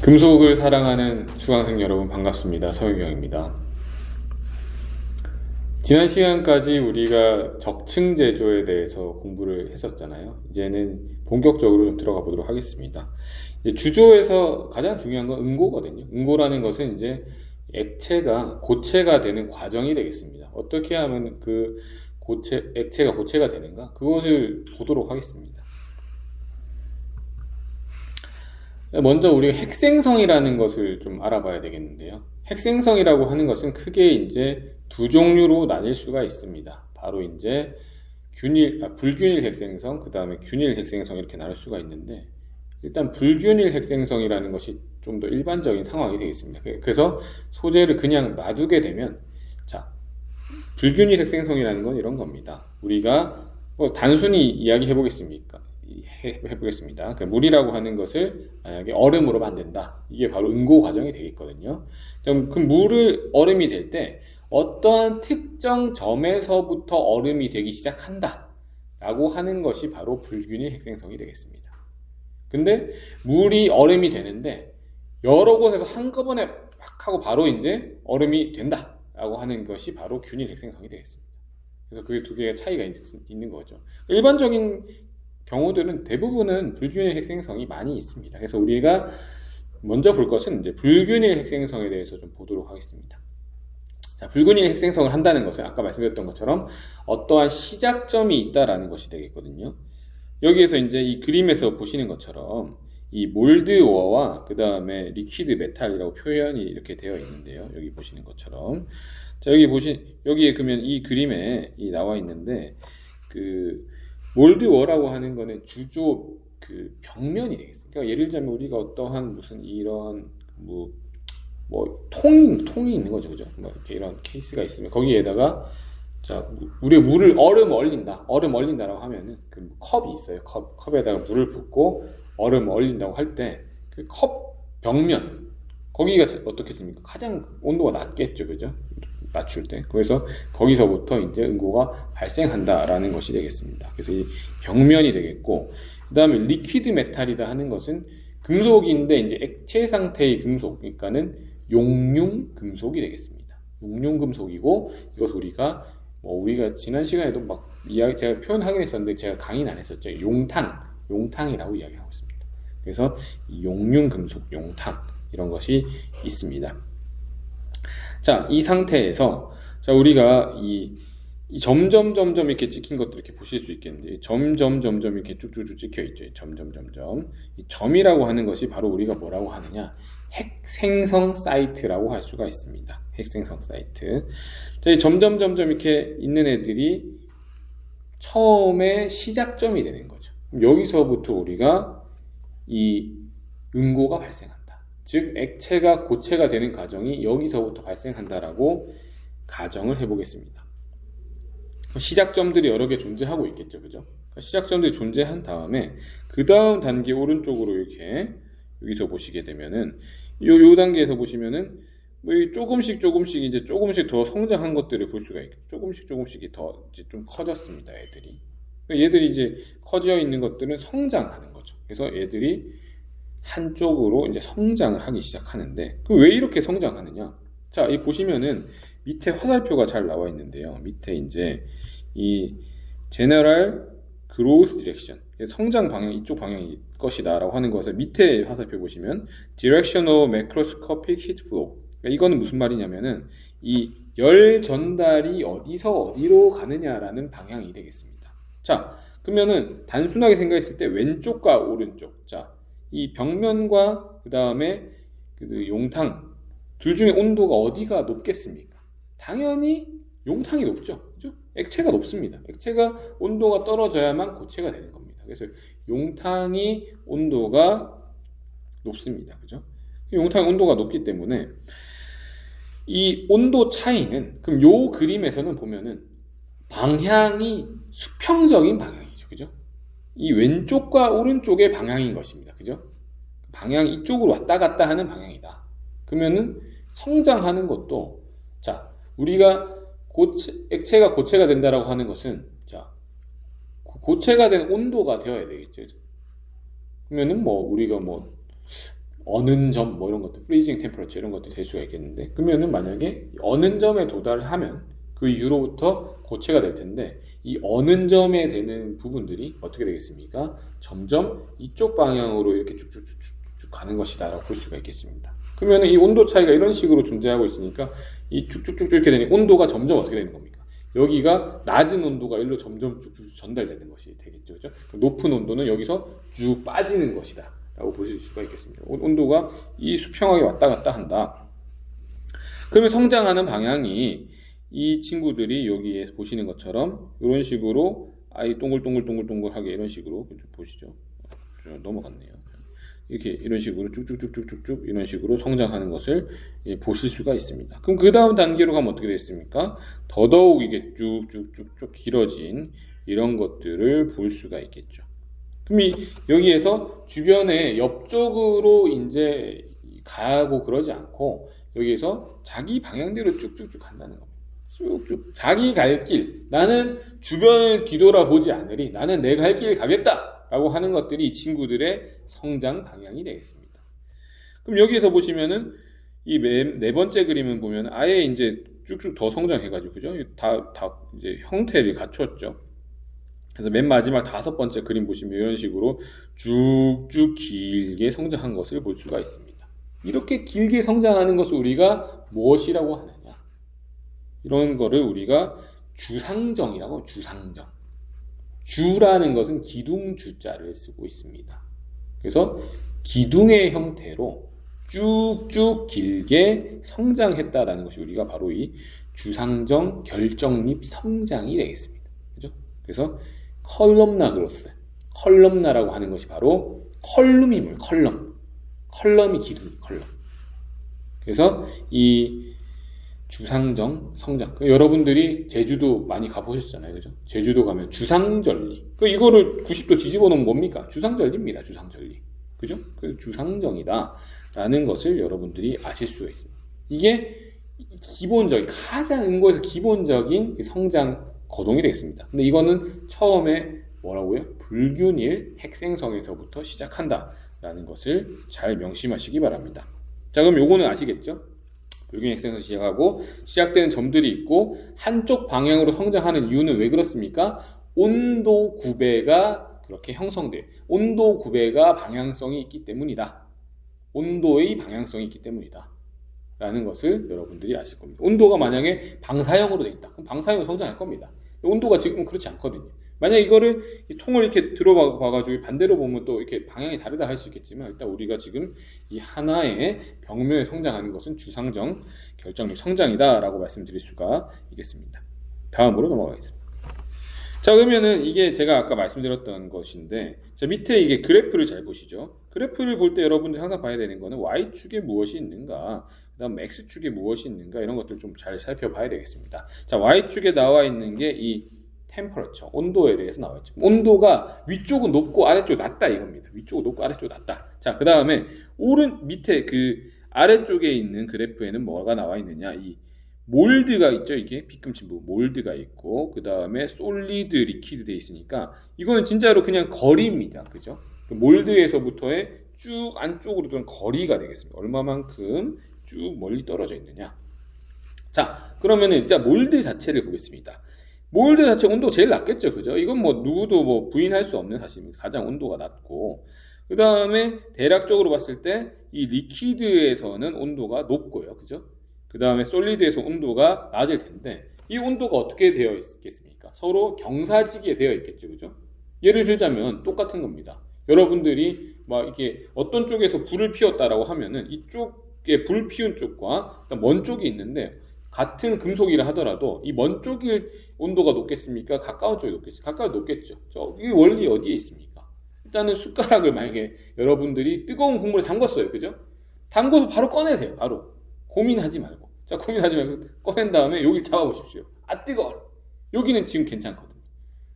금속을 사랑하는 수강생 여러분 반갑습니다. 서유경입니다. 지난 시간까지 우리가 적층 제조에 대해서 공부를 했었잖아요. 이제는 본격적으로 좀 들어가 보도록 하겠습니다. 주조에서 가장 중요한 건 응고거든요. 응고라는 것은 이제 액체가 고체가 되는 과정이 되겠습니다. 어떻게 하면 그 액체가 고체가 되는가? 그것을 보도록 하겠습니다. 먼저 우리가 핵생성이라는 것을 좀 알아봐야 되겠는데요. 핵생성이라고 하는 것은 크게 이제 두 종류로 나뉠 수가 있습니다. 바로 이제 불균일 핵생성, 그 다음에 균일 핵생성 이렇게 나눌 수가 있는데, 일단 불균일 핵생성이라는 것이 좀 더 일반적인 상황이 되겠습니다. 그래서 소재를 그냥 놔두게 되면, 자, 불균일 핵생성이라는 건 이런 겁니다. 우리가 단순히 이야기해 보겠습니다. 물이라고 하는 것을 만약에 얼음으로 만든다. 이게 바로 응고 과정이 되겠거든요. 그 물을 얼음이 될 때 어떠한 특정 점에서부터 얼음이 되기 시작한다 라고 하는 것이 바로 불균일 핵생성이 되겠습니다. 근데 물이 얼음이 되는데 여러 곳에서 한꺼번에 팍 하고 바로 이제 얼음이 된다 라고 하는 것이 바로 균일 핵생성이 되겠습니다. 그래서 그 두 개의 차이가 있는 거죠. 일반적인 경우들은 대부분은 불균일 핵생성이 많이 있습니다. 그래서 우리가 먼저 볼 것은 이제 불균일 핵생성에 대해서 좀 보도록 하겠습니다. 자, 불균일 핵생성을 한다는 것은 아까 말씀드렸던 것처럼 어떠한 시작점이 있다라는 것이 되겠거든요. 여기에서 이제 이 그림에서 보시는 것처럼 이 몰드워와 그 다음에 리퀴드 메탈이라고 표현이 이렇게 되어 있는데요. 여기 보시는 것처럼. 자, 여기에 그러면 이 그림에 나와 있는데, 몰드워라고 하는 거는 주조 벽면이 되겠습니다. 그러니까 예를 들자면 우리가 어떠한 무슨 이런 통이 있는 거죠, 그죠? 이렇게 이런 케이스가 있으면 거기에다가 자, 우리가 얼음 얼린다라고 하면은 그 컵이 있어요. 컵에다가 물을 붓고 얼음 얼린다고 할 때 그 컵 벽면 거기가 어떻겠습니까? 가장 온도가 낮겠죠, 그죠? 낮출 때. 그래서 거기서부터 이제 응고가 발생한다라는 것이 되겠습니다. 그래서 이 벽면이 되겠고, 그 다음에 리퀴드 메탈이다 하는 것은 금속인데 이제 액체 상태의 금속, 그러니까는 용융 금속이 되겠습니다. 용융 금속이고, 이것 우리가 지난 시간에도 제가 표현하긴 했었는데 제가 강의는 안 했었죠. 용탕이라고 이야기하고 있습니다. 그래서 이 용융 금속, 용탕 이런 것이 있습니다. 자, 이 상태에서 자, 우리가 이 점점 이렇게 찍힌 것들 이렇게 보실 수 있겠는데, 점점 이렇게 쭉쭉쭉 찍혀 있죠. 점점. 이 점이라고 하는 것이 바로 우리가 뭐라고 하느냐? 핵생성 사이트라고 할 수가 있습니다. 핵생성 사이트. 자, 이 점점 이렇게 있는 애들이 처음에 시작점이 되는 거죠. 여기서부터 우리가 이 응고가 발생한다. 즉 액체가 고체가 되는 과정이 여기서부터 발생한다라고 가정을 해보겠습니다. 시작점들이 여러 개 존재하고 있겠죠, 그죠? 시작점들이 존재한 다음에 그 다음 단계 오른쪽으로 이렇게 여기서 보시게 되면은 요 단계에서 보시면은 조금씩 이제 조금씩 더 성장한 것들을 볼 수가 있고, 조금씩 더 이제 좀 커졌습니다, 애들이. 얘들이 이제 커져 있는 것들은 성장하는 거죠. 그래서 얘들이 한쪽으로 이제 성장을 하기 시작하는데, 그럼 왜 이렇게 성장하느냐? 자, 이 보시면은 밑에 화살표가 잘 나와 있는데요. 밑에 이제 이 General Growth Direction, 성장 방향, 이쪽 방향이 것이다라고 하는 것을 밑에 화살표 보시면 Direction of Macroscopic Heat Flow. 그러니까 이거는 무슨 말이냐면은 이 열 전달이 어디서 어디로 가느냐라는 방향이 되겠습니다. 자, 그러면은 단순하게 생각했을 때 왼쪽과 오른쪽, 자, 이 벽면과 그 다음에 그 용탕 둘 중에 온도가 어디가 높겠습니까? 당연히 용탕이 높죠, 그죠? 액체가 높습니다. 액체가 온도가 떨어져야만 고체가 되는 겁니다. 그래서 용탕이 온도가 높습니다, 그죠? 용탕이 온도가 높기 때문에 이 온도 차이는, 그럼 요 그림에서는 보면은 방향이 수평적인 방향이죠, 그죠? 이 왼쪽과 오른쪽의 방향인 것입니다, 그죠? 방향이 이쪽으로 왔다 갔다 하는 방향이다. 그러면은 성장하는 것도, 자, 우리가 액체가 고체가 된다라고 하는 것은, 자, 고체가 된 온도가 되어야 되겠죠. 그러면은 우리가 어는 점 뭐 이런 것들 freezing temperature 이런 것들이 될 수가 있겠는데 그러면은 만약에 어는 점에 도달하면 그 이후로부터 고체가 될 텐데 이 어는 점에 되는 부분들이 어떻게 되겠습니까? 점점 이쪽 방향으로 이렇게 쭉쭉쭉쭉 가는 것이다 라고 볼 수가 있겠습니다. 그러면 이 온도 차이가 이런 식으로 존재하고 있으니까 이 쭉쭉쭉 이렇게 되니 온도가 점점 어떻게 되는 겁니까? 여기가 낮은 온도가 일로 점점 쭉쭉 전달되는 것이 되겠죠. 그죠? 높은 온도는 여기서 쭉 빠지는 것이다 라고 보실 수가 있겠습니다. 온도가 이 수평하게 왔다 갔다 한다. 그러면 성장하는 방향이 이 친구들이 여기에 보시는 것처럼 이런 식으로 아이 동글동글동글동글하게 이런 식으로 보시죠. 넘어갔네요. 이렇게 이런 식으로 쭉쭉쭉쭉쭉 이런 식으로 성장하는 것을 보실 수가 있습니다. 그럼 그 다음 단계로 가면 어떻게 되겠습니까? 더더욱 이게 쭉쭉쭉쭉 길어진 이런 것들을 볼 수가 있겠죠. 그럼 여기에서 주변에 옆쪽으로 이제 가고 그러지 않고 여기에서 자기 방향대로 쭉쭉쭉 간다는 겁니다. 쭉쭉 자기 갈 길, 나는 주변을 뒤돌아보지 않으리, 나는 내 갈 길 가겠다 라고 하는 것들이 이 친구들의 성장 방향이 되겠습니다. 그럼 여기에서 보시면은 이 네 번째 그림은 보면 아예 이제 쭉쭉 더 성장해가지고 그죠? 다 이제 형태를 갖췄죠. 그래서 맨 마지막 다섯 번째 그림 보시면 이런 식으로 쭉쭉 길게 성장한 것을 볼 수가 있습니다. 이렇게 길게 성장하는 것을 우리가 무엇이라고 하느냐? 이런 거를 우리가 주상정이라고 주상정. 주라는 것은 기둥주자를 쓰고 있습니다. 그래서 기둥의 형태로 쭉쭉 길게 성장했다라는 것이 우리가 바로 이 주상정 결정립 성장이 되겠습니다. 그죠? 그래서 컬럼나 그로스, 컬럼나라고 하는 것이 바로 컬럼이물, 컬럼이 기둥, 컬럼. 그래서 이 주상정 성장. 여러분들이 제주도 많이 가보셨잖아요, 그죠? 제주도 가면 주상절리. 이거를 90도 뒤집어 놓으면 뭡니까? 주상절리입니다, 주상절리. 그죠? 그 주상정이다라는 것을 여러분들이 아실 수가 있습니다. 이게 기본적인, 가장 은고에서 기본적인 성장 거동이 되겠습니다. 근데 이거는 처음에 뭐라고요? 불균일 핵생성에서부터 시작한다라는 것을 잘 명심하시기 바랍니다. 자, 그럼 요거는 아시겠죠? 불균일 핵생성 시작하고 시작되는 점들이 있고 한쪽 방향으로 성장하는 이유는 왜 그렇습니까? 온도 구배가 그렇게 형성돼요. 온도 구배가 방향성이 있기 때문이다. 온도의 방향성이 있기 때문이다. 라는 것을 여러분들이 아실 겁니다. 온도가 만약에 방사형으로 되어 있다. 그럼 방사형으로 성장할 겁니다. 온도가 지금은 그렇지 않거든요. 만약 이거를 이 통을 이렇게 들어봐가지고 반대로 보면 또 이렇게 방향이 다르다 할 수 있겠지만 일단 우리가 지금 이 하나의 벽면에 성장하는 것은 주상정 결정력 성장이다라고 말씀드릴 수가 있겠습니다. 다음으로 넘어가겠습니다. 자, 그러면은 이게 제가 아까 말씀드렸던 것인데 자, 밑에 이게 그래프를 잘 보시죠. 그래프를 볼 때 여러분들이 항상 봐야 되는 거는 Y축에 무엇이 있는가, 그 다음 X축에 무엇이 있는가 이런 것들 좀 잘 살펴봐야 되겠습니다. 자, Y축에 나와 있는 게 이 템퍼러처, 온도에 대해서 나와 있죠. 온도가 위쪽은 높고 아래쪽 낮다 이겁니다. 위쪽은 높고 아래쪽 낮다. 자, 그 다음에 밑에 그 아래쪽에 있는 그래프에는 뭐가 나와 있느냐, 이 몰드가 있죠. 이게 빗금친 부분 몰드가 있고 그 다음에 솔리드 리퀴드 돼 있으니까 이거는 진짜로 그냥 거리입니다. 그죠? 몰드에서부터의 쭉 안쪽으로 도는 거리가 되겠습니다. 얼마만큼 쭉 멀리 떨어져 있느냐. 자, 그러면은 일단 몰드 자체를 보겠습니다. 몰드 자체 온도가 제일 낮겠죠. 그죠? 이건 뭐 누구도 뭐 부인할 수 없는 사실입니다. 가장 온도가 낮고 그 다음에 대략적으로 봤을 때 이 리퀴드에서는 온도가 높고요. 그죠? 그 다음에 솔리드에서 온도가 낮을 텐데 이 온도가 어떻게 되어 있겠습니까? 서로 경사지기에 되어 있겠죠. 그죠? 예를 들자면 똑같은 겁니다. 여러분들이 막 이렇게 어떤 쪽에서 불을 피웠다라고 하면은 이쪽에 불 피운 쪽과 먼 쪽이 있는데 같은 금속이라 하더라도 이 먼 쪽이 온도가 높겠습니까? 가까운 쪽이 높겠습니까? 가까운 높겠죠. 이 원리 어디에 있습니까? 일단은 숟가락을 만약에 여러분들이 뜨거운 국물에 담궜어요. 그죠? 담궈서 바로 꺼내세요. 바로. 고민하지 말고. 자, 고민하지 말고 꺼낸 다음에 여기를 잡아보십시오. 아, 뜨거워. 여기는 지금 괜찮거든요.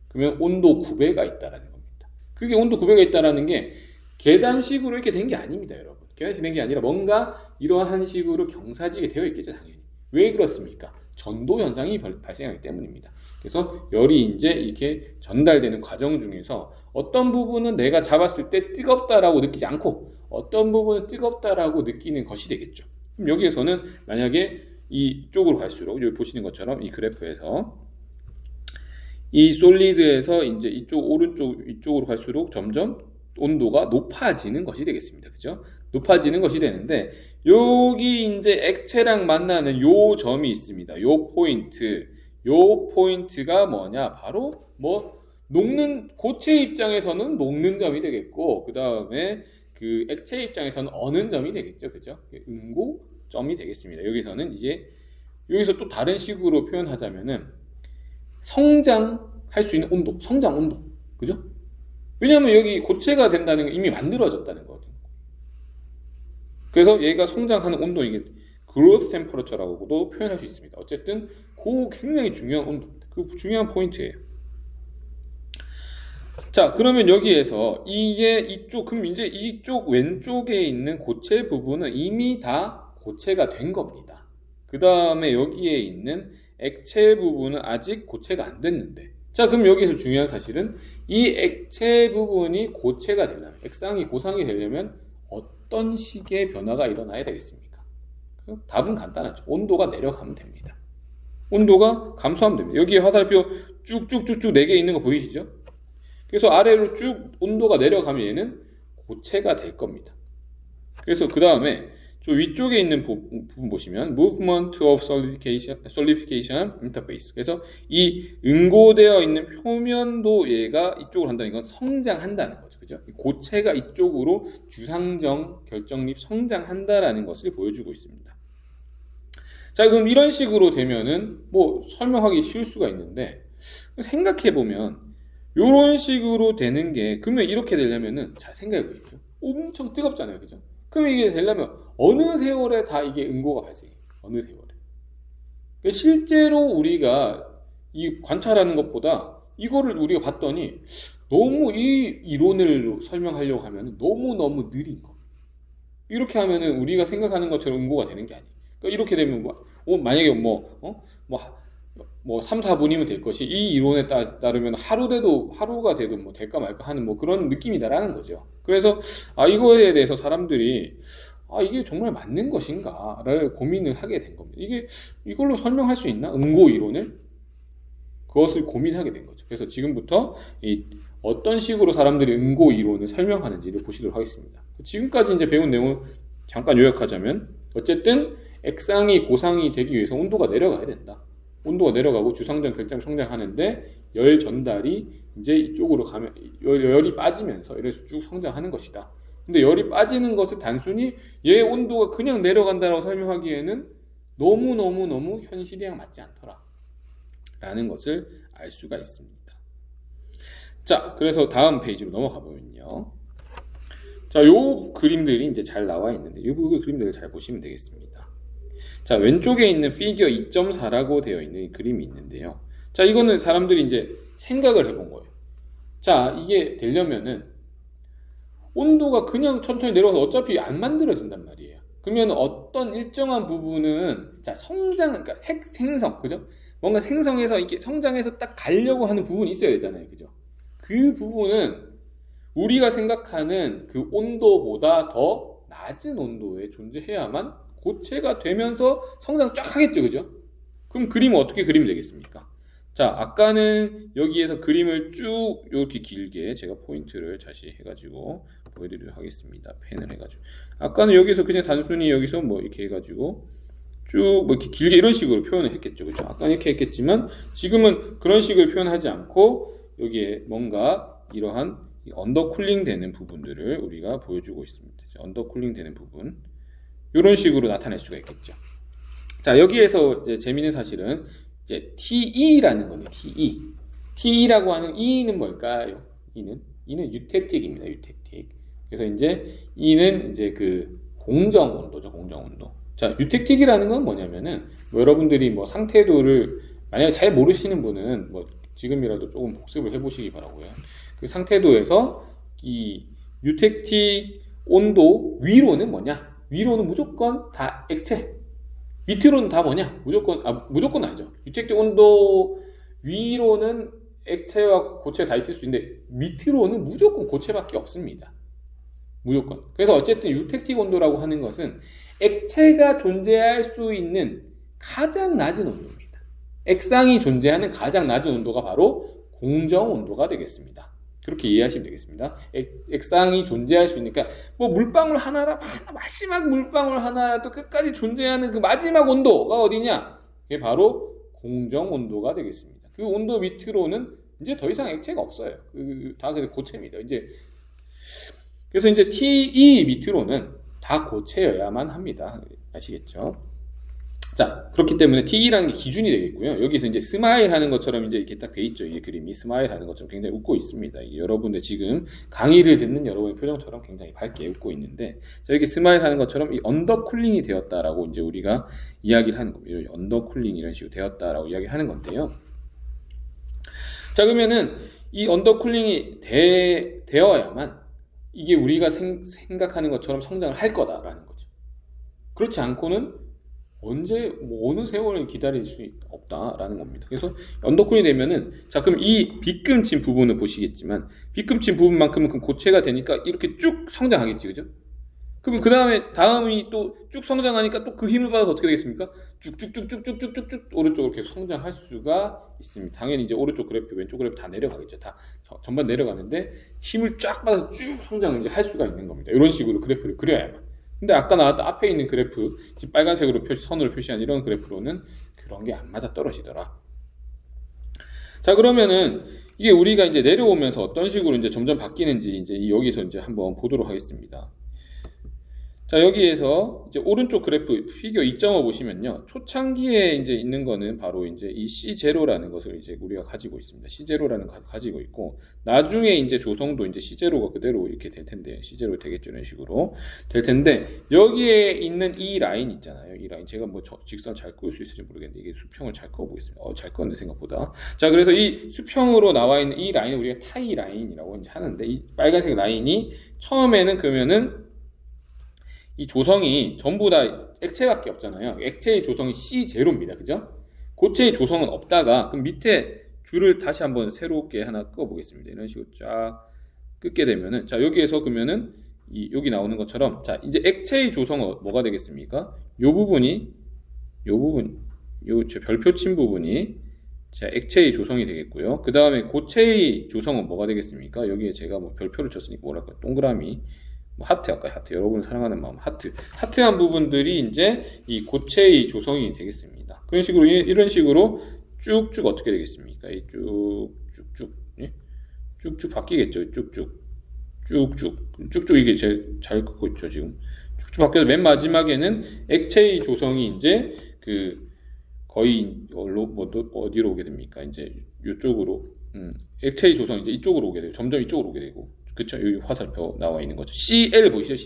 그러면 온도 구배가 있다라는 겁니다. 그게 온도 구배가 있다라는 게 계단식으로 이렇게 된 게 아닙니다, 여러분. 계단식 된 게 아니라 뭔가 이러한 식으로 경사지게 되어 있겠죠, 당연히. 왜 그렇습니까? 전도 현상이 발생하기 때문입니다. 그래서 열이 이제 이렇게 전달되는 과정 중에서 어떤 부분은 내가 잡았을 때 뜨겁다라고 느끼지 않고 어떤 부분은 뜨겁다라고 느끼는 것이 되겠죠. 그럼 여기에서는 만약에 이쪽으로 갈수록 여기 보시는 것처럼 이 그래프에서 이 솔리드에서 이제 이쪽 오른쪽 이쪽으로 갈수록 점점 온도가 높아지는 것이 되겠습니다. 그죠? 높아지는 것이 되는데 여기 이제 액체랑 만나는 요 점이 있습니다. 요 포인트가 뭐냐? 바로 뭐 녹는 고체 입장에서는 녹는 점이 되겠고 그 다음에 그 액체 입장에서는 어는 점이 되겠죠. 그죠? 응고점이 되겠습니다. 여기서는 이제 여기서 또 다른 식으로 표현하자면은 성장할 수 있는 온도, 성장 온도. 그죠? 왜냐하면 여기 고체가 된다는 건 이미 만들어졌다는 거거든요. 그래서 얘가 성장하는 온도, 이게 growth temperature라고도 표현할 수 있습니다. 어쨌든 그 굉장히 중요한 온도입니다. 그 중요한 포인트예요. 자, 그러면 여기에서 그럼 이제 이쪽 왼쪽에 있는 고체 부분은 이미 다 고체가 된 겁니다. 그 다음에 여기에 있는 액체 부분은 아직 고체가 안 됐는데, 자, 그럼 여기서 중요한 사실은 이 액체 부분이 고체가 되려면, 액상이 고상이 되려면 어떤 식의 변화가 일어나야 되겠습니까? 답은 간단하죠. 온도가 내려가면 됩니다. 온도가 감소하면 됩니다. 여기에 화살표 쭉쭉쭉쭉 4개 있는 거 보이시죠? 그래서 아래로 쭉 온도가 내려가면 얘는 고체가 될 겁니다. 그래서 그 다음에 저 위쪽에 있는 부분 보시면 Movement of Solidification Interface. 그래서 이 응고되어 있는 표면도 얘가 이쪽으로 한다는 건 성장한다는 거죠. 그죠? 고체가 이쪽으로 주상정 결정립 성장한다라는 것을 보여주고 있습니다. 자, 그럼 이런 식으로 되면은 뭐 설명하기 쉬울 수가 있는데 생각해 보면 이런 식으로 되는 게, 그러면 이렇게 되려면은 잘 생각해 보십시오. 엄청 뜨겁잖아요. 그죠? 그럼 이게 되려면 어느 세월에 다 이게 응고가 발생해요. 어느 세월에. 그러니까 실제로 우리가 이 관찰하는 것보다 이거를 우리가 봤더니 너무 이 이론을 설명하려고 하면 너무너무 느린 거. 이렇게 하면은 우리가 생각하는 것처럼 응고가 되는 게 아니에요. 그러니까 이렇게 되면 만약에 3, 4분이면 될 것이 이 이론에 따르면 하루가 돼도 뭐 될까 말까 하는 뭐 그런 느낌이다라는 거죠. 그래서 이거에 대해서 사람들이 이게 정말 맞는 것인가를 고민을 하게 된 겁니다. 이걸로 설명할 수 있나? 응고 이론을? 그것을 고민하게 된 거죠. 그래서 지금부터 어떤 식으로 사람들이 응고 이론을 설명하는지를 보시도록 하겠습니다. 지금까지 이제 배운 내용을 잠깐 요약하자면, 어쨌든 액상이 고상이 되기 위해서 온도가 내려가야 된다. 온도가 내려가고 주상전 결정 성장하는데 열 전달이 이제 이쪽으로 가면 열이 빠지면서 이래서 쭉 성장하는 것이다. 근데 열이 빠지는 것을 단순히 얘 온도가 그냥 내려간다라고 설명하기에는 너무 현실이랑 맞지 않더라 라는 것을 알 수가 있습니다. 자, 그래서 다음 페이지로 넘어가 보면요. 자, 요 그림들이 이제 잘 나와 있는데 이 그림들을 잘 보시면 되겠습니다. 자, 왼쪽에 있는 피겨 2.4라고 되어 있는 그림이 있는데요. 자, 이거는 사람들이 이제 생각을 해본 거예요. 자, 이게 되려면은 온도가 그냥 천천히 내려가서 어차피 안 만들어진단 말이에요. 그러면 어떤 일정한 부분은 그러니까 핵 생성, 그죠? 뭔가 생성해서 이렇게 성장해서 딱 가려고 하는 부분이 있어야 되잖아요, 그죠? 그 부분은 우리가 생각하는 그 온도보다 더 낮은 온도에 존재해야만 고체가 되면서 성장 쫙 하겠죠, 그죠? 그럼 그림은 어떻게 그리면 되겠습니까? 자, 아까는 여기에서 그림을 쭉 이렇게 길게 제가 포인트를 다시 해가지고 보여드리도록 하겠습니다. 펜을 해가지고. 아까는 여기서 그냥 단순히 여기서 뭐 이렇게 해가지고 쭉 뭐 이렇게 길게 이런 식으로 표현을 했겠죠, 그죠? 아까는 이렇게 했겠지만 지금은 그런 식으로 표현하지 않고 여기에 뭔가 이러한 언더쿨링 되는 부분들을 우리가 보여주고 있습니다. 언더쿨링 되는 부분. 이런 식으로 나타낼 수가 있겠죠. 자, 여기에서 이제 재미있는 사실은 이제 TE라는 거네. TE라고 하는 E는 뭘까요? E는 유택틱입니다. 유택틱. 그래서 이제 E는 이제 그 공정 온도죠. 공정 온도. 자, 유택틱이라는 건 뭐냐면은 여러분들이 뭐 상태도를 만약에 잘 모르시는 분은 뭐 지금이라도 조금 복습을 해보시기 바라고요. 그 상태도에서 이 유택틱 온도 위로는 뭐냐? 위로는 무조건 다 액체. 밑으로는 다 뭐냐? 무조건 아니죠. 유택틱 온도 위로는 액체와 고체가 다 있을 수 있는데 밑으로는 무조건 고체밖에 없습니다. 무조건. 그래서 어쨌든 유택틱 온도라고 하는 것은 액체가 존재할 수 있는 가장 낮은 온도입니다. 액상이 존재하는 가장 낮은 온도가 바로 공정 온도가 되겠습니다. 그렇게 이해하시면 되겠습니다. 액상이 존재할 수 있으니까 뭐 물방울 하나라 마지막 물방울 하나라도 끝까지 존재하는 그 마지막 온도가 어디냐? 그게 바로 공정 온도가 되겠습니다. 그 온도 밑으로는 이제 더 이상 액체가 없어요. 다 고체입니다. 그래서 이제 TE 밑으로는 다 고체여야만 합니다. 아시겠죠? 자, 그렇기 때문에 TE라는 게 기준이 되겠고요. 여기서 이제 스마일 하는 것처럼 이제 이렇게 딱 돼 있죠. 이 그림이 스마일 하는 것처럼 굉장히 웃고 있습니다. 여러분들 지금 강의를 듣는 여러분의 표정처럼 굉장히 밝게 웃고 있는데, 자, 여기 스마일 하는 것처럼 이 언더쿨링이 되었다라고 이제 우리가 이야기를 하는 겁니다. 언더쿨링 이런 식으로 되었다라고 이야기를 하는 건데요. 자, 그러면은 이 언더쿨링이 되어야만 이게 우리가 생각하는 것처럼 성장을 할 거다라는 거죠. 그렇지 않고는 언제 어느 세월을 기다릴 수 없다라는 겁니다. 그래서 언더쿨이 되면은, 자, 그럼 이 빗금친 부분을 보시겠지만 빗금친 부분만큼은 그럼 고체가 되니까 이렇게 쭉 성장하겠지, 그죠? 그럼 그 다음이 또 쭉 성장하니까 또 그 힘을 받아서 어떻게 되겠습니까? 쭉쭉쭉쭉쭉쭉쭉 오른쪽으로 계속 성장할 수가 있습니다. 당연히 이제 오른쪽 그래프, 왼쪽 그래프 다 내려가겠죠. 다 전반 내려가는데 힘을 쫙 받아서 쭉 성장을 이제 할 수가 있는 겁니다. 이런 식으로 그래프를 그려야만. 근데 아까 나왔던 앞에 있는 그래프, 빨간색으로 선으로 표시한 이런 그래프로는 그런 게 안 맞아 떨어지더라. 자, 그러면은 이게 우리가 이제 내려오면서 어떤 식으로 이제 점점 바뀌는지 이제 여기서 이제 한번 보도록 하겠습니다. 자, 여기에서 이제 오른쪽 그래프 피겨 2.5 보시면요. 초창기에 이제 있는 거는 바로 이제 이 C0라는 것을 이제 우리가 가지고 있습니다. C0라는 거 가지고 있고, 나중에 이제 조성도 이제 C0가 그대로 이렇게 될 텐데, C0 되겠죠. 이런 식으로 될 텐데, 여기에 있는 이 라인 있잖아요. 이 라인. 제가 뭐 직선 잘 그을 수 있을지 모르겠는데, 이게 수평을 잘 그어보겠습니다. 잘 그었네, 생각보다. 자, 그래서 이 수평으로 나와 있는 이 라인을 우리가 타이 라인이라고 이제 하는데, 이 빨간색 라인이 처음에는 그러면은 이 조성이 전부 다 액체밖에 없잖아요. 액체의 조성이 C0입니다. 그죠? 고체의 조성은 없다가, 그럼 밑에 줄을 다시 한번 새롭게 하나 끄어 보겠습니다. 이런 식으로 쫙 끄게 되면은, 자, 여기에서 그러면은 여기 나오는 것처럼, 자, 이제 액체의 조성은 뭐가 되겠습니까? 저 별표 친 부분이 자, 액체의 조성이 되겠고요. 그 다음에 고체의 조성은 뭐가 되겠습니까? 여기에 제가 뭐 별표를 쳤으니까 뭐랄까, 동그라미, 하트 할까요? 하트. 여러분을 사랑하는 마음. 하트한 부분들이 이제 이 고체의 조성이 되겠습니다. 그런 식으로, 이런 식으로 쭉쭉 어떻게 되겠습니까? 이 쭉쭉, 예? 쭉쭉 바뀌겠죠. 쭉쭉 이게 제일 잘 긋고 있죠, 지금. 쭉쭉 바뀌어서 맨 마지막에는 액체의 조성이 이제 거의 어디로 오게 됩니까? 이제 이쪽으로, 액체의 조성이 이제 이쪽으로 오게 되고, 점점 이쪽으로 오게 되고. 그쵸? 여기 화살표 나와 있는 거죠. CL 보이시죠?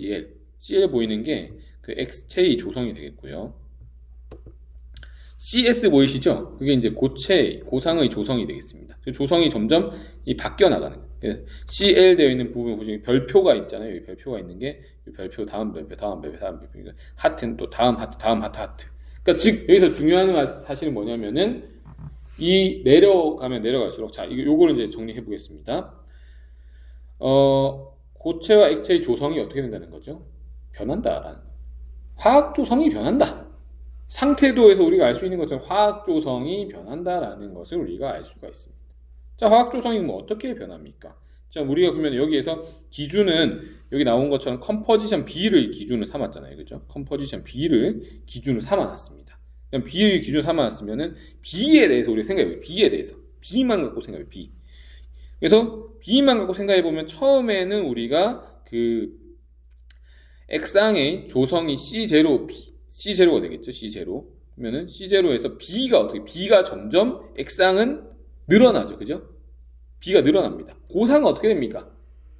CL 보이는 게 그 액체의 조성이 되겠고요. CS 보이시죠? 그게 이제 고상의 조성이 되겠습니다. 조성이 점점 바뀌어 나가는 거예요. CL 되어 있는 부분 보시면 별표가 있잖아요. 여기 별표가 있는 게 별표, 다음 별표. 하트는 또 다음 하트. 그러니까 즉 여기서 중요한 사실은 뭐냐면은 이 내려가면 내려갈수록, 자, 요거를 이제 정리해 보겠습니다. 고체와 액체의 조성이 어떻게 된다는 거죠? 변한다라는 거. 화학 조성이 변한다. 상태도에서 우리가 알 수 있는 것처럼 화학 조성이 변한다라는 것을 우리가 알 수가 있습니다. 자, 화학 조성이 뭐 어떻게 변합니까? 자, 우리가 그러면 여기에서 기준은 여기 나온 것처럼 컴포지션 B를 기준으로 삼았잖아요. 그죠? 컴포지션 B를 기준으로 삼아놨습니다. 그럼 B를 기준으로 삼아놨으면은 B에 대해서 우리가 생각해봐요. B에 대해서. B만 갖고 생각해봐요. B. 그래서 B만 갖고 생각해보면 처음에는 우리가 액상의 조성이 C0가 되겠죠. C0. 그러면은 C0에서 B가 점점 액상은 늘어나죠. 그죠? B가 늘어납니다. 고상은 어떻게 됩니까?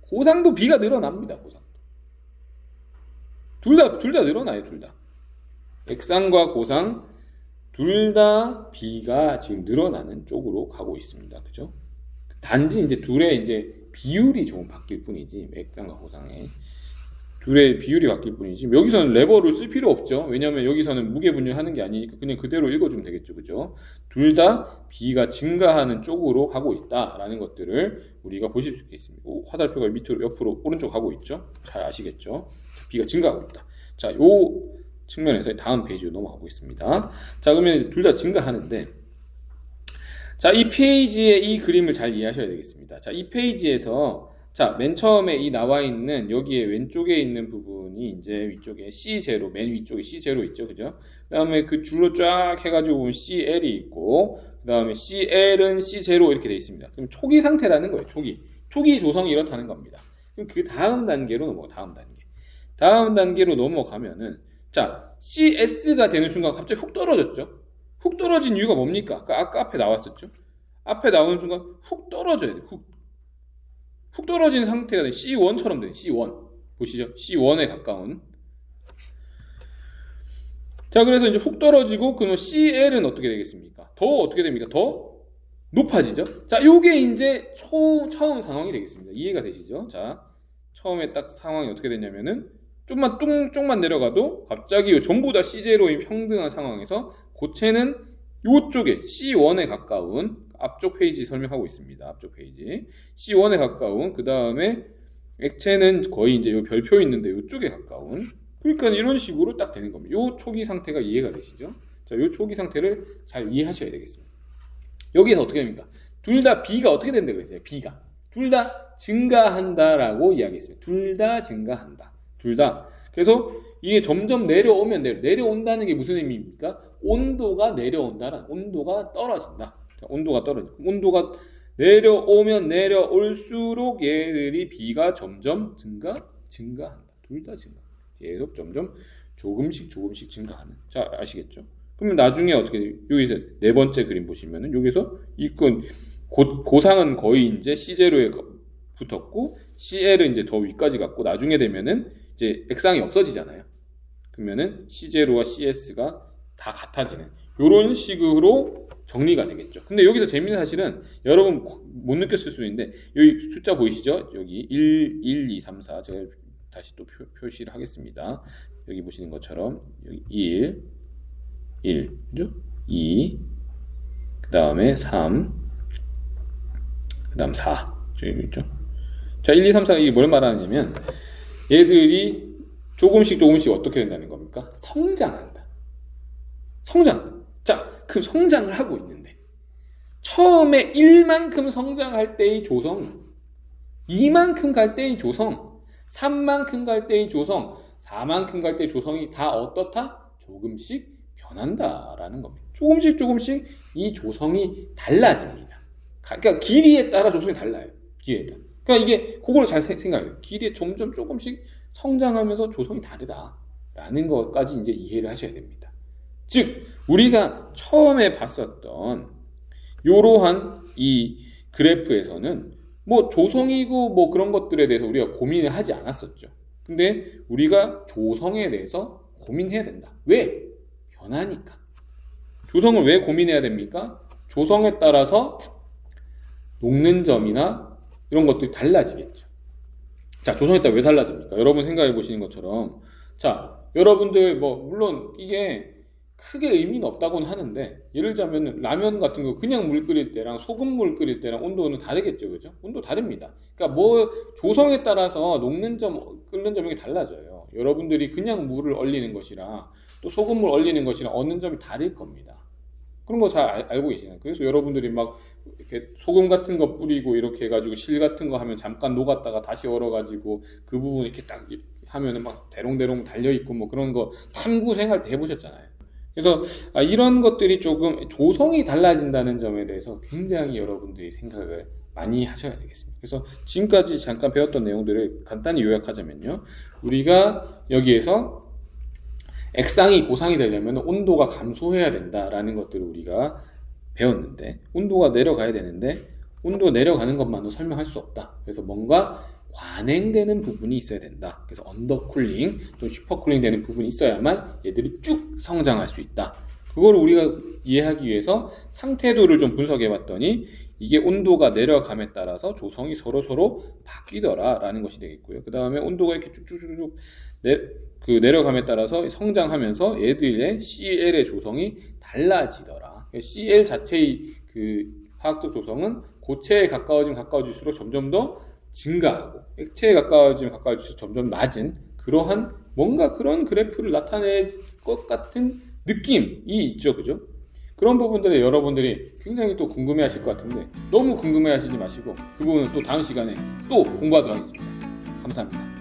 고상도 B가 늘어납니다. 고상도. 둘 다 늘어나요. 둘 다. 액상과 고상 둘 다 B가 지금 늘어나는 쪽으로 가고 있습니다. 그죠? 단지 이제 둘의 이제 비율이 조금 바뀔 뿐이지, 액상과 고상의 둘의 비율이 바뀔 뿐이지 여기서는 레버를 쓸 필요 없죠. 왜냐하면 여기서는 무게 분열하는 게 아니니까 그냥 그대로 읽어주면 되겠죠. 그죠? 둘 다 B가 증가하는 쪽으로 가고 있다라는 것들을 우리가 보실 수 있겠습니다. 화살표가 밑으로 옆으로 오른쪽 가고 있죠. 잘 아시겠죠? B가 증가하고 있다. 자, 요 측면에서 다음 페이지로 넘어가 보겠습니다. 자, 그러면 둘 다 증가하는데 자, 이 페이지의 이 그림을 잘 이해하셔야 되겠습니다. 자, 이 페이지에서 자, 맨 처음에 이 나와 있는 여기에 왼쪽에 있는 부분이 이제 위쪽에 C0, 맨 위쪽에 C0 있죠. 그죠? 그 다음에 그 줄로 쫙 해가지고 보면 CL이 있고, 그 다음에 CL은 C0 이렇게 돼 있습니다. 그럼 초기 상태라는 거예요. 초기 조성이 이렇다는 겁니다. 그럼 그 다음 단계로 다음 단계로 넘어가면은, 자, CS가 되는 순간 갑자기 훅 떨어졌죠? 훅 떨어진 이유가 뭡니까? 아까 앞에 나왔었죠? 앞에 나오는 순간 훅 떨어져야 돼요. 훅 떨어진 상태가 돼. C1처럼 돼. C1. 보시죠. C1에 가까운. 자, 그래서 이제 훅 떨어지고, 그러면 CL은 어떻게 되겠습니까? 더 어떻게 됩니까? 더 높아지죠? 자, 요게 이제 처음 상황이 되겠습니다. 이해가 되시죠? 자, 처음에 딱 상황이 어떻게 됐냐면은, 쪽만 내려가도 갑자기 전부 다 C0인 평등한 상황에서 고체는 요쪽에 C1에 가까운 앞쪽 페이지 설명하고 있습니다. 앞쪽 페이지 C1에 가까운 그 다음에 액체는 거의 이제 요 별표 있는데 요쪽에 가까운 그러니까 이런 식으로 딱 되는 겁니다. 요 초기 상태가 이해가 되시죠? 자, 요 초기 상태를 잘 이해하셔야 되겠습니다. 여기서 어떻게 됩니까? 둘 다 B가 어떻게 된다 그랬어요? B가 둘 다 증가한다라고 이야기했어요. 둘 다 증가한다. 둘 다. 그래서 이게 점점 내려오면 내려온다는 게 무슨 의미입니까? 온도가 내려온다란 온도가 떨어진다. 자, 온도가 떨어진다. 온도가 내려오면 내려올수록 얘들이 B가 점점 증가한다. 둘 다 증가. 계속 점점 조금씩 증가하는. 자, 아시겠죠? 그러면 나중에 어떻게 돼요? 여기서 네 번째 그림 보시면은 여기서 이건 고상은 거의 이제 C0에 붙었고 CL은 이제 더 위까지 갔고 나중에 되면은 이제 액상이 없어지잖아요. 그러면은 C0와 CS가 다 같아지는 이런 식으로 정리가 되겠죠. 근데 여기서 재밌는 사실은 여러분 못 느꼈을 수 있는데 여기 숫자 보이시죠? 여기 1, 2, 3, 4 제가 다시 또 표시를 하겠습니다. 여기 보시는 것처럼 여기 1, 그죠? 2, 그 다음에 3, 그 다음 4 저기 있죠? 자, 1, 2, 3, 4 이게 뭘 말하느냐면 얘들이 조금씩 어떻게 된다는 겁니까? 성장한다. 자, 그 성장을 하고 있는데 처음에 1만큼 성장할 때의 조성, 2만큼 갈 때의 조성, 3만큼 갈 때의 조성, 4만큼 갈 때의 조성이 다 어떻다? 조금씩 변한다라는 겁니다. 조금씩 이 조성이 달라집니다. 그러니까 길이에 따라 조성이 달라요. 길이에 따라. 그러니까 이게 그걸 잘 생각해요. 길이에 점점 조금씩 성장하면서 조성이 다르다라는 것까지 이제 이해를 하셔야 됩니다. 즉 우리가 처음에 봤었던 이러한 이 그래프에서는 뭐 조성이고 뭐 그런 것들에 대해서 우리가 고민을 하지 않았었죠. 근데 우리가 조성에 대해서 고민해야 된다. 왜? 변하니까. 조성을 왜 고민해야 됩니까? 조성에 따라서 녹는 점이나 이런 것들이 달라지겠죠. 자, 조성에 따라 왜 달라집니까? 여러분 생각해 보시는 것처럼 자, 여러분들 뭐 물론 이게 크게 의미는 없다고는 하는데 예를 들자면 라면 같은 거 그냥 물 끓일 때랑 소금물 끓일 때랑 온도는 다르겠죠. 그죠? 온도 다릅니다. 그러니까 뭐 조성에 따라서 녹는 점, 끓는 점이 달라져요. 여러분들이 그냥 물을 얼리는 것이랑 또 소금물 얼리는 것이랑 얻는 점이 다를 겁니다. 그런 거 잘 알고 계시나요? 그래서 여러분들이 막 이렇게 소금 같은 거 뿌리고 이렇게 해가지고 실 같은 거 하면 잠깐 녹았다가 다시 얼어가지고 그 부분 이렇게 딱 하면은 막 대롱대롱 달려있고 뭐 그런 거 탐구 생활 때 해보셨잖아요. 그래서 이런 것들이 조금 조성이 달라진다는 점에 대해서 굉장히 여러분들이 생각을 많이 하셔야 되겠습니다. 그래서 지금까지 잠깐 배웠던 내용들을 간단히 요약하자면요. 우리가 여기에서 액상이 고상이 되려면 온도가 감소해야 된다라는 것들을 우리가 배웠는데 온도가 내려가야 되는데 온도 내려가는 것만으로 설명할 수 없다. 그래서 뭔가 관행되는 부분이 있어야 된다. 그래서 언더쿨링 또 슈퍼쿨링 되는 부분이 있어야만 얘들이 쭉 성장할 수 있다. 그거를 우리가 이해하기 위해서 상태도를 좀 분석해 봤더니 이게 온도가 내려감에 따라서 조성이 서로 바뀌더라라는 것이 되겠고요. 그 다음에 온도가 이렇게 쭉쭉쭉 내려감에 따라서 성장하면서 얘들의 CL의 조성이 달라지더라. CL 자체의 그 화학적 조성은 고체에 가까워질수록 점점 더 증가하고 액체에 가까워질수록 점점 낮은 그러한 뭔가 그런 그래프를 나타낼 것 같은 느낌이 있죠, 그죠? 그런 부분들에 여러분들이 굉장히 또 궁금해하실 것 같은데 너무 궁금해하시지 마시고 그 부분은 또 다음 시간에 또 공부하도록 하겠습니다. 감사합니다.